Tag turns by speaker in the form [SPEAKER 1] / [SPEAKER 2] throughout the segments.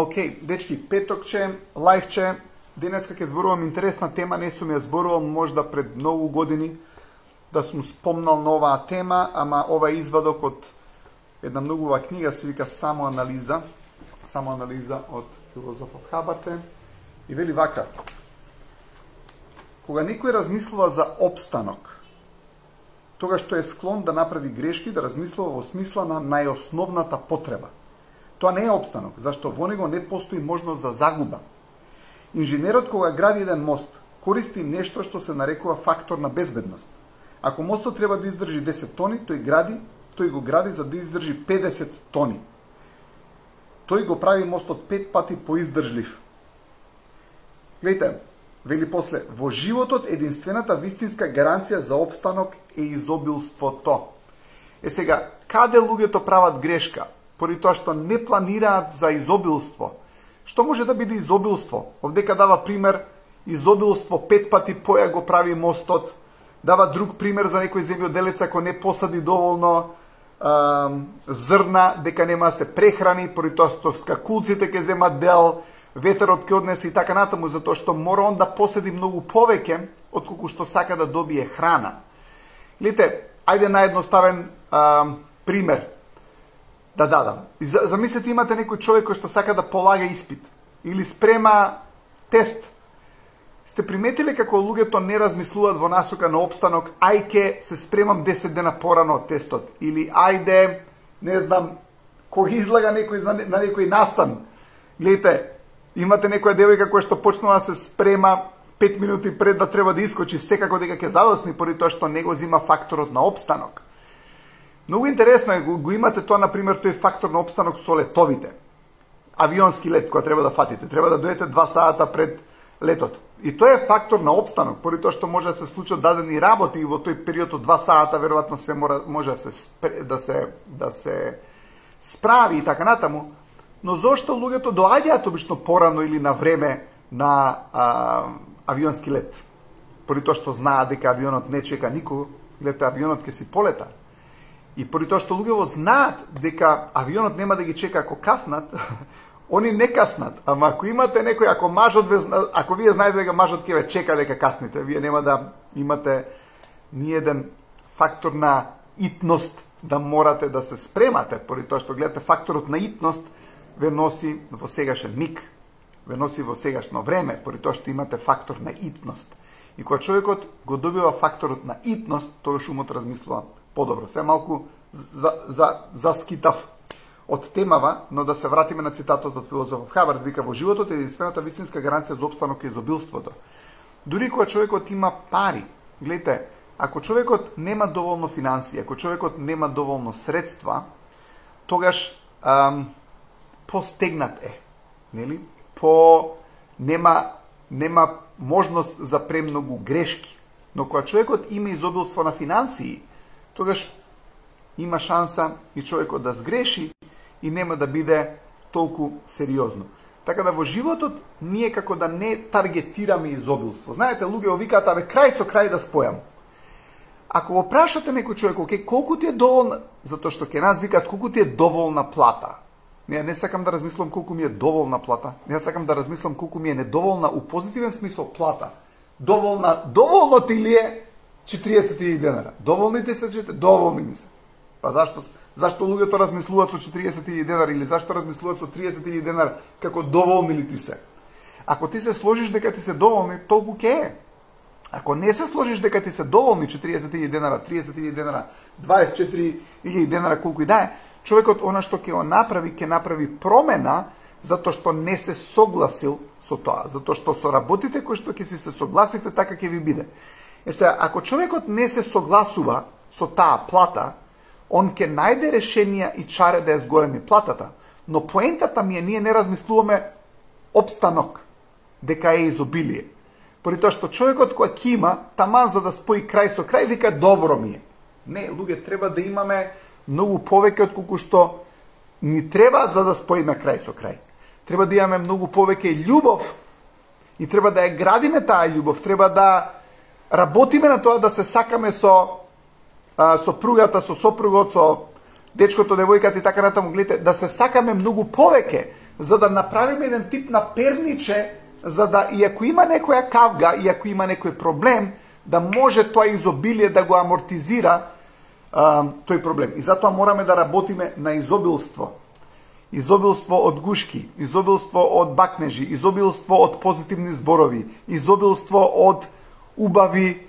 [SPEAKER 1] Океј, дечки, петокче, лајвче, денеска ќе зборувам интересна тема, не сум ја зборувал можда пред многу години да сум спомнал на оваа тема, ама ова е извадок од една многува книга, се вика Самоанализа од филозофот Хабарте, и вели вака: кога некој размислува за опстанок, тогаш што е склон да направи грешки, да размислува во смисла на најосновната потреба. Тоа не е опстанок, зашто во него не постои можност за загуба. Инженерот кога гради еден мост, користи нешто што се нарекува фактор на безбедност. Ако мостот треба да издржи 10 тони, тој го гради за да издржи 50 тони. Тој го прави мостот 5 пати поиздржлив. Гледайте, вели после: во животот единствената вистинска гаранција за опстанок е изобилството. Сега, каде луѓето прават грешка? Поради тоа што не планираат за изобилство. Што може да биде изобилство? Овдека дава пример изобилство 5 пати поја го прави мостот. Дава друг пример за некој земјоделец ако не посади доволно зрна, дека нема да се прехрани, поради тоа што скакулците ќе земат дел, ветерот ќе однесе и така натаму, затоа што мора он да посади многу повеќе отколку што сака да добие храна. Гледате, ајде наедноставен пример да дадам. Замислете, имате некој човек кој што сака да полага испит или спрема тест. Сте приметиле како луѓето не размислуваат во насока на опстанок: ајке се спремам 10 дена порано од тестот, или ајде, не знам, кога излага некој на некој настан. Гледате, имате некоја девојка која што почнува да се спрема 5 минути пред да треба да искочи, секако дека ќе задосни, поради тоа што не го зима факторот на опстанок. Многу интересно е, го имате тоа, например, тој фактор на опстанок со летовите. Авионски лет, која треба да фатите, треба да дојдете 2 сата пред летот. И тоа е фактор на опстанок, поради тоа што може да се случат дадени работи и во тој период од 2 сата веројатно све може да се справи и така натаму. Но зошто луѓето доаѓаат обично порано или на време на авионски лет? Поради тоа што знаат дека авионот не чека никого, гледате, авионот ќе си полета. И поради тоа што луѓето знаат дека авионот нема да ги чека ако каснат, они не каснат. Ама ако имате некој, ако вие знаете дека мажот ќе ве чека дека касните, вие нема да имате ниеден фактор на итност да морате да се спремате, поради тоа што гледате, факторот на итност ве носи во сегашен миг, ве носи во сегашно време, поради тоа што имате фактор на итност. И кога човекот го добива факторот на итност, тогаш умот размислува подобро. Се малку заскитав од темава, но да се вратиме на цитатот од филозофот Хабарт, вика: во животот е единствената вистинска гаранција за опстанок е изобилството. Дури кога човекот има пари, гледате, ако човекот нема доволно финансии, ако човекот нема доволно средства, тогаш постегнат е, нели? Нема можност за премногу грешки. Но кога човекот има изобилство на финансии, тогаш има шанса и човекот да сгреши и нема да биде толку сериозно. Така да во животот ние како да не таргетираме изобилство. Знаете, луѓе викаат: абе, крај со крај да спојам. Ако го прашате некој човек: окей, колку ти е доволна, затоа што ќе нас викаат колку ти е доволна плата. Не сакам да размислам колку ми е доволна плата. Не сакам да размислам колку ми е недоволна у позитивен смисол плата. Доволно ти ли е 40.000 денара? Доволни ти се? Доволни ми се. Па зашто луѓето размислуваат со 40.000 денара или зашто размислуваат со 30.000 денара како доволни ли ти се? Ако ти се сложиш дека ти се доволни, толку ке е. Ако не се сложиш дека ти се доволни 40.000 денара, 30.000 денара, 24.000 денара, колку и да е, човекот она што ќе направи промена затоа што не се согласил со тоа, затоа што со работите кои што ќе си се согласите, така ќе ви биде. Сега, ако човекот не се согласува со таа плата, он ќе најде решенија и чаре да ја зголеми платата, но поентата ми е, ние не размислуваме опстанок, дека е изобилие. Поради тоа што човекот кој ќе има, таман за да спои крај со крај, вика: добро ми е. Не, луѓе, треба да имаме многу повеќе од колку што ни треба за да споиме крај со крај. Треба да имаме многу повеќе љубов и треба да ја градиме таа љубов, треба да работиме на тоа да се сакаме со сопругата, со сопругот, со дечкото, девојката и така натаму. Гледате, да се сакаме многу повеќе, за да направиме еден тип на перниче, за да, и ако има некоја кавга, и ако има некој проблем, да може тоа изобилие да го амортизира тој проблем. И затоа мораме да работиме на изобилство. Изобилство од гушки, изобилство од бакнежи, изобилство од позитивни зборови, изобилство од убави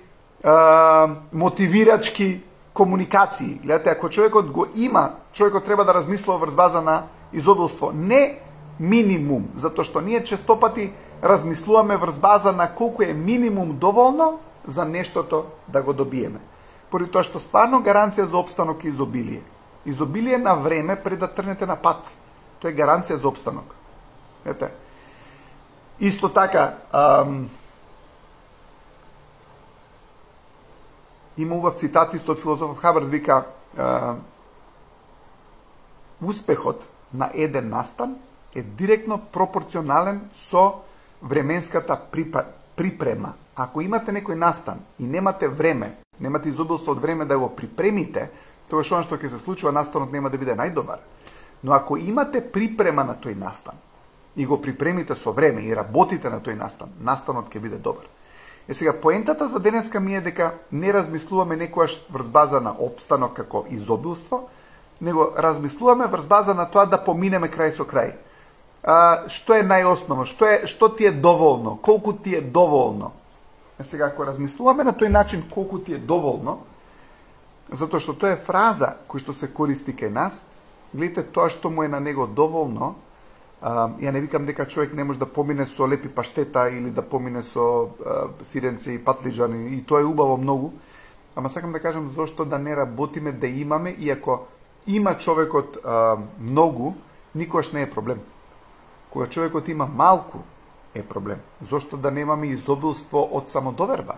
[SPEAKER 1] мотивирачки комуникации. Гледате, ако човекот го има, човекот треба да размислува врз база на изобилство. Не минимум, затоа што ние честопати размислуваме врз база на колку е минимум доволно за нештото да го добиеме. Поради тоа што стварно гаранција за опстанок е изобилие. Изобилие на време пред да трнете на пат. Тоа е гаранција за опстанок. Ете. Исто така, има убав цитат исто од филозофот Хабард, вика успехот на еден настан е директно пропорционален со временската припрема. Ако имате некој настан и немате време, немате изобилство од време да го припремите, тогаш она што ќе се случува, настанот нема да биде најдобар. Но ако имате припрема на тој настан и го припремите со време и работите на тој настан, настанот ќе биде добар. Сега, поентата за денеска ми е дека не размислуваме некојаш врз база на опстанок како изобилство, него размислуваме врз база на тоа да поминеме крај со крај. Што е најосновно, што ти е доволно, колку ти е доволно. Сега, ако размислуваме на тој начин колку ти е доволно, затоа што тоа е фраза која што се користи кај нас, гледате, тоа што му е на него доволно, ја не викам дека човек не може да помине со лепи паштета или да помине со сиренце и патлиџани, и тоа е убаво многу, ама сакам да кажам зошто да не работиме да имаме, и ако има човекот многу, никогаш не е проблем. Кога човекот има малку, е проблем. Зошто да немаме изобилство од самодоверба?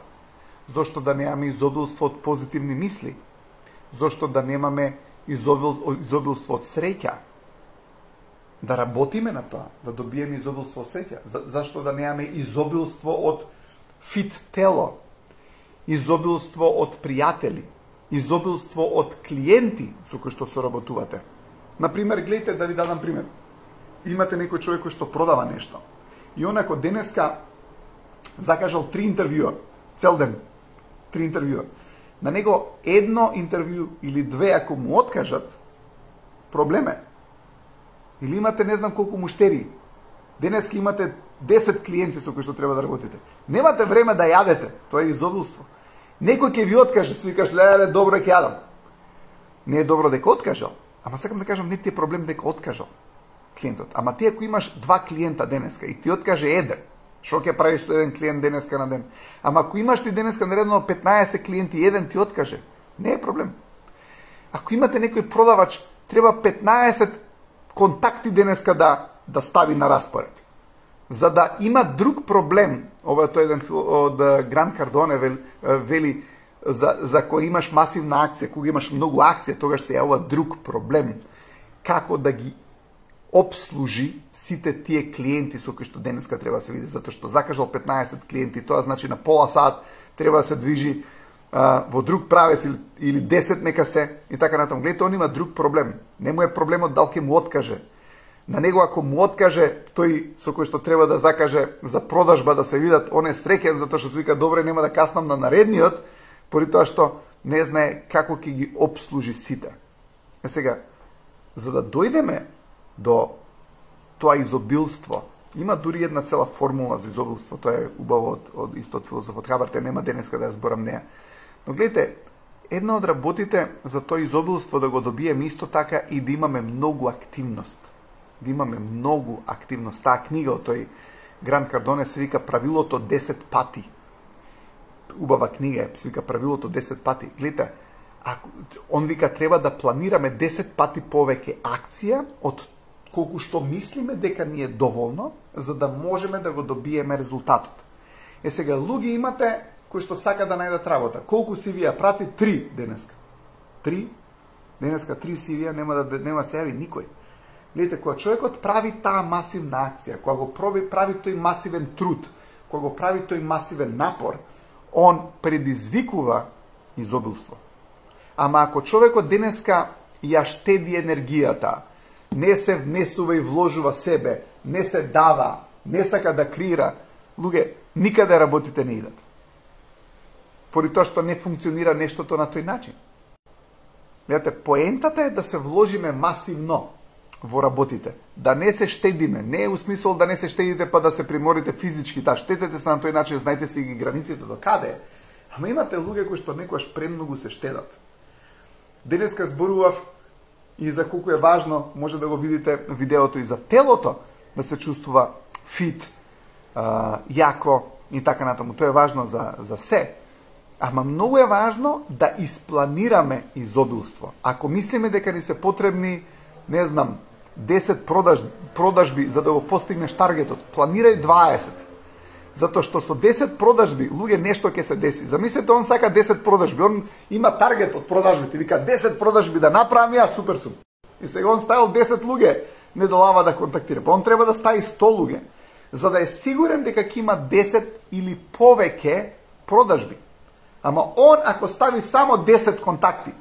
[SPEAKER 1] Зошто да немаме изобилство од позитивни мисли? Зошто да немаме изобилство од среќа? Да работиме на тоа, да добиеме изобилство од среќа. Зашто да немаме изобилство од фит тело? Изобилство од пријатели? Изобилство од клиенти со кои што соработувате? Например, гледайте, да ви дадам пример. Имате некој човек кој што продава нешто. И онако денеска закажал 3 интервјуа, цел ден, 3 интервјуа. На него едно интервју или 2 ако му откажат, проблем е. Или имате не знам колку муштери. Денеска имате 10 клиенти со кои што треба да работите. Немате време да јадете, тоа е изобилство. Некој ќе ви откаже, си викаш, леле, добро ќе јадам. Не е добро дека откажал, ама сакам да кажам, не ти е проблем дека откажал клиентот. Ама ти ако имаш 2 клиента денеска и ти откаже еден, што ќе правиш со еден клиент денеска на ден? Ама ако имаш ти денеска наредно 15 клиенти и еден ти откаже, не е проблем. Ако имате некој продавач, треба 15 контакти денеска да стави на распоред. За да има друг проблем, ова тоа еден од Грант Кардоне вели, за кој имаш масивна акција, кога имаш многу акција, тогаш се јавува друг проблем. Како да ги обслужи сите тие клиенти со кои што денеска треба да се види, затоа што закажал 15 клиенти, тоа значи на пола сат треба да се движи во друг правец или 10 нека се и така натаму. Гледате, он има друг проблем. Не му е проблемот дали ќе му откаже. На него ако му откаже тој со кој што треба да закаже за продажба да се видат, он е среќен затоа што се вика добре, нема да каснам на наредниот, поради тоа што не знае како ќе ги обслужи сите. Сега, за да дојдеме до тоа изобилство, има дури една цела формула за изобилство, тоа е убаво од истот филозофот Хабард, нема денеска да ја зборам неа. Но гледайте, една од работите за тоа изобилство да го добиеме исто така и да имаме многу активност. Да имаме многу активност. Таа книга од тој Грант Кардоне се вика Правилото 10 пати. Убава книга е, се вика Правилото 10 пати. Гледайте, он вика треба да планираме 10 пати повеќе акција од колку што мислиме дека ни е доволно, за да можеме да го добиеме резултатот. Сега, луѓе имате кои што сака да најдат работа. Колку CV-а прати? 3 денеска. 3? Денеска 3 CV-а нема се јави никој. Гледайте, кога човекот прави таа масивна акција, кога го прави тој масивен труд, кога го прави тој масивен напор, он предизвикува изобилство. Ама ако човекот денеска ја штеди енергијата, не се внесува и вложува себе, не се дава, не сака да креира, луѓе, никаде работите не идат. Поради тоа што не функционира нештото на тој начин. Гледате, поентата е да се вложиме масивно во работите, да не се штедиме, не е у смисол да не се штедите па да се приморите физички, штедете се на тој начин, знаете си ги границите до каде. Ама имате луѓе кои што некојаш премногу се штедат. Денеска зборував и за колку е важно, може да го видите видеото и за телото, да се чувствува фит, јако и така натаму. Тоа е важно за се. Ама многу е важно да испланираме изобилство. Ако мислиме дека ни се потребни, не знам, 10 продажби за да го постигнеш таргетот, планирај 20. Затоа што со 10 продажби, луѓе, нешто ќе се деси. Замислете, он сака 10 продажби, он има таргет од продажбите, вика 10 продажби да направам, ја супер сум. И сега он ставил 10 луѓе, не долава да контактира. Па он треба да стави 100 луѓе, за да е сигурен дека ќе има 10 или повеќе продажби. Ама он, ако стави само 10 контакти,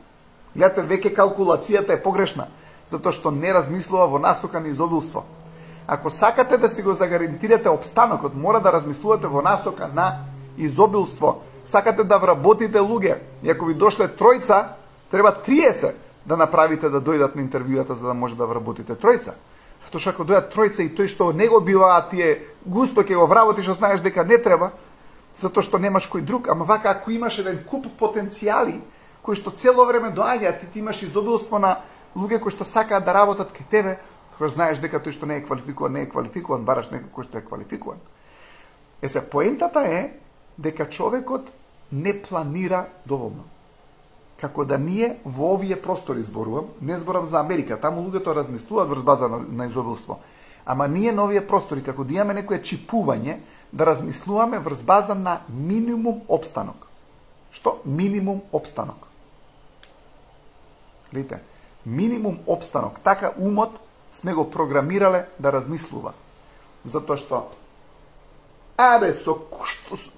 [SPEAKER 1] гледате, веќе калкулацијата е погрешна, затоа што не размислува во насока на изобилство. Ако сакате да си го загарантирате опстанокот, мора да размислувате во насока на изобилство. Сакате да вработите луѓе, и ако ви дошле тројца, треба 30 да направите да дојдат на интервјуата за да може да вработите тројца. Затоа што ако дојдат тројца и тој што не го биваат тие густо ќе го вработиш, што знаеш дека не треба, затоа што немаш кој друг. Ама вака, ако имаш еден куп потенцијали кои што цело време доаѓаат и ти имаш изобилство на луѓе кои што сакаат да работат кај тебе, кога знаеш дека тој што не е квалификуван, бараш некој кој што е квалификуван. Поентата е дека човекот не планира доволно. Како да ние во овие простори зборувам, не зборам за Америка, таму луѓето размислуваат врз база на изобилство. Ама ние на овие простори, како да имаме некое чипување, да размислуваме врз база на минимум опстанок. Што? Минимум опстанок. Видите? Минимум опстанок. Така умот сме го програмирале да размислува. Затоа што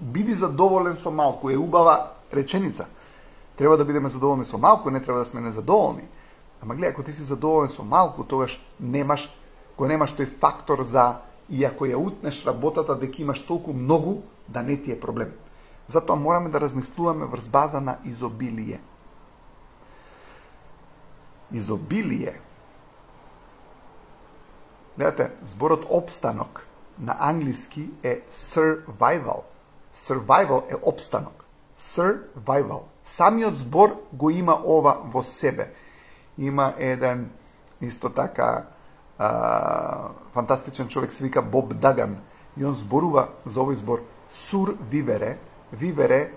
[SPEAKER 1] биди задоволен со малку е убава реченица. Треба да бидеме задоволни со малку, не треба да сме незадоволни. Ама гледа, ако ти си задоволен со малку, тогаш немаш тој фактор за, и ако ја утнеш работата, дека имаш толку многу, да не ти е проблем. Затоа мораме да размислуваме врз база на изобилие. Изобилие. Гледате, зборот опстанок на англиски е survival. Survival е опстанок. Survival. Самиот збор го има ова во себе. Има еден исто така фантастичен човек се вика Боб Даган и он зборува за овој збор сур вивере. Вивере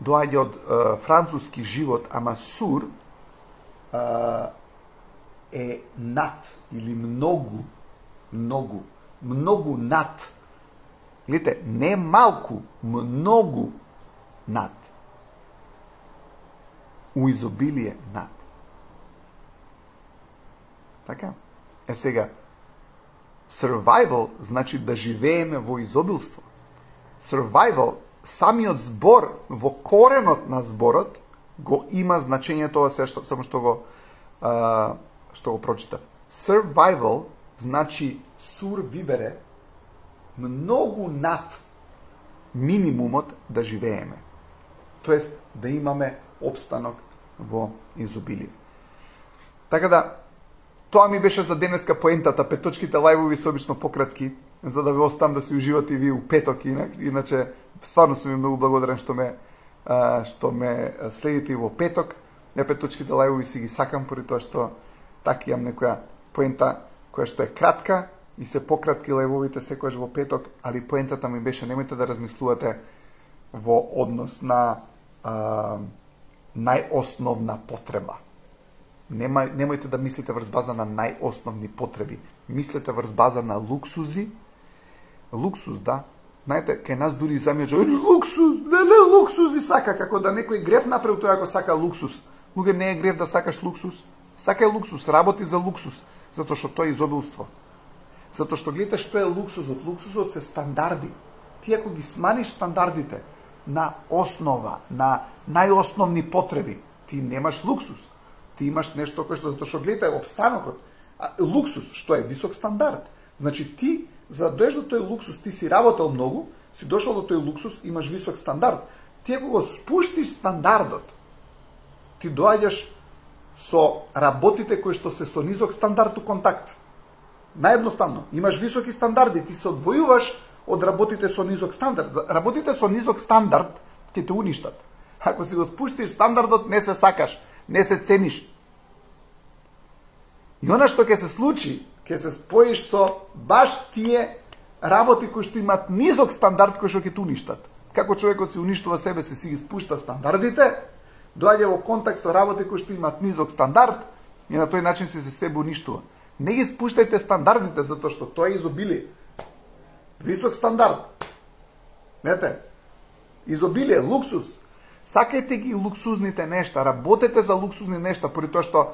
[SPEAKER 1] доаѓа од француски живот, ама сур е над или многу над. Гледате, не малку, многу над. У изобилие над. Така. Сега, survival значи да живееме во изобилство. Survival, самиот збор, во коренот на зборот, го има значење тоа се само што го прочитав. Survival значи сур вибере, многу над минимумот да живееме. Тоест, да имаме опстанок во изобилие. Така да, тоа ми беше за денеска поентата. Петочките лајвови се обично пократки, за да ве оставам да си уживате и вие у петок. Иначе, стварно сум ви многу благодарен што ме следите и во петок. Ја петочките лајвови си ги сакам, поради тоа што така имам некоја поента која што е кратка и се пократки лајвовите секојаш во петок, али поентата ми беше немојте да размислувате во однос на најосновна потреба. Немојте да мислите врз база на најосновни потреби. Мислете врз база на луксузи. Луксуз, да. Знаете, кај нас дури замјаџа, луксуз, не луксузи сака, како да некој греф направи тоа ако сака луксуз. Луѓе, не е греф да сакаш луксуз. Сакај луксуз, работи за луксуз, затоа што тоа е изобилство. Затоа што гледате што е луксузот. Луксузот се стандарди. Ти ако ги сманиш стандардите на основа, на најосновни потреби, ти немаш луксуз. Ти имаш нешто кое што, затоа што гледате, опстанокот, Луксус, што е висок стандард. Значи ти, за да доеш до тој луксус, ти си работел многу, си дошол до тој луксус, имаш висок стандард. Ти ако го спуштиш стандардот, ти доаѓаш со работите кои што се со низок стандард у контакт. Наедноставно, имаш високи стандарди, ти се одвојуваш од работите со низок стандард. Работите со низок стандард ќе те уништат. Ако си го спуштиш стандардот, не се сакаш, не се цениш. И она што ќе се случи, ќе се споиш со баш тие работи кои што имаат низок стандард, кои што ќе те уништат. Како човекот се уништува себе си ги спушта стандардите, доаѓа во контакт со работи кои што имаат низок стандард и на тој начин се себе уништува. Не ги спуштајте стандардите, затоа што тоа е изобилие. Висок стандард. Знаете, изобилие, луксус. Сакајте ги луксузните нешта, работете за луксузни нешта, поради тоа што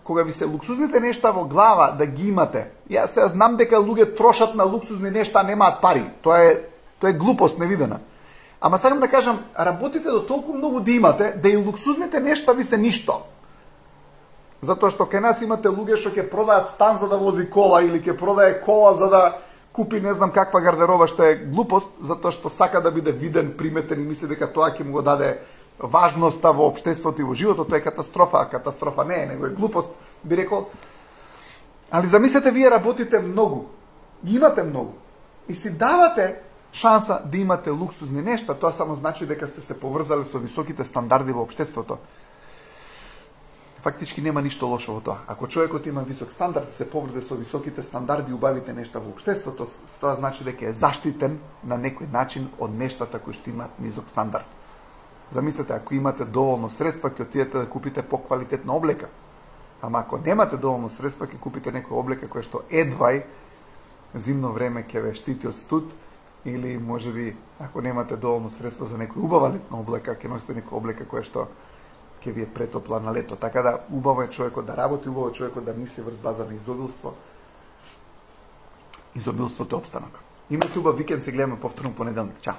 [SPEAKER 1] кога ви се луксузните нешта во глава да ги имате. Јас сега знам дека луѓе трошат на луксузни нешта, а немаат пари. Тоа е глупост невидена. Ама сакам да кажам, работите до толку многу да имате, да и луксузните нешта ви се ништо. Затоа што кај нас имате луѓе што ќе продаат стан за да вози кола или ќе продае кола за да купи не знам каква гардероба, што е глупост, затоа што сака да биде виден, приметен и мисли дека тоа ќе му го даде важноста во општеството и во животот. Тоа е катастрофа, а катастрофа не е, него е глупост, би рекол. Али замислете, вие работите многу, имате многу и си давате шанса да имате луксузни нешта, тоа само значи дека сте се поврзали со високите стандарди во општеството. Фактички нема ништо лошо во тоа. Ако човекот има висок стандард, се поврзе со високите стандарди и убавите нешта во општеството, тоа значи дека е заштитен на некој начин од нештата кои што имаат низок стандард. Замислете, ако имате доволно средства, ќе отидете да купите поквалитетна облека. Ама ако немате доволно средства, ќе купите некоја облека која што едвај зимно време ќе ве штити од студ, или можеби ако немате доволно средства за некоја убава летна облека, ќе носите некоја облека која што ќе ви е претопла на лето. Така да убаво е човекот да работи, убаво е човекот да мисли врз база на изобилство. Изобилството е опстанок. Имате убав викенд, се гледаме повторно понеделник. Чао!